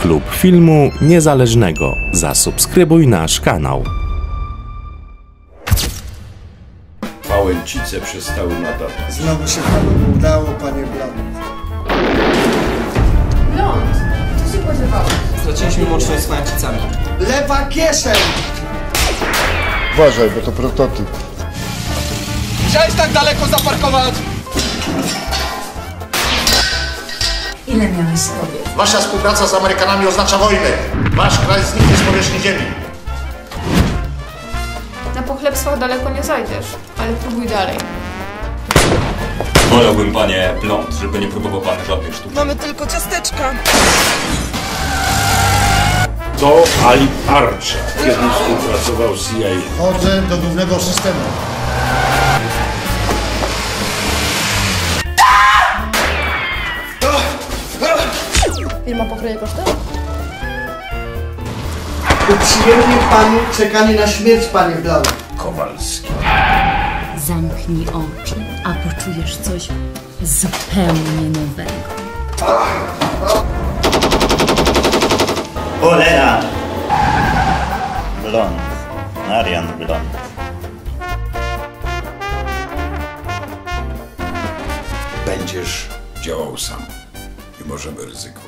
Klub Filmu Niezależnego. Zasubskrybuj nasz kanał. Pałęcice przestały nadawać. Znowu się panu udało, panie Blond. Blond, co się spodziewałeś? Straciliśmy łączność z pałęcicami. Lewa kieszeń! Uważaj, bo to prototyp. Chciałeś tak daleko zaparkować? Ile miałeś kobiet? Wasza współpraca z Amerykanami oznacza wojnę. Wasz kraj zniknie z powierzchni ziemi. Na pochlebstwach daleko nie zajdziesz, ale próbuj dalej. Wolałbym, panie Blond, żeby nie próbował pan żadnych sztuk. Mamy tylko ciasteczka. To Ali Archer, kiedy współpracował z CIA. Chodzę do głównego systemu. Firma pokryje koszty? Uprzyjemnię panu czekanie na śmierć, panie Blond. Kowalski. Zamknij oczy, a poczujesz coś zupełnie nowego. Cholera! Blond. Marian Blond. Będziesz działał sam. Nie możemy ryzykować.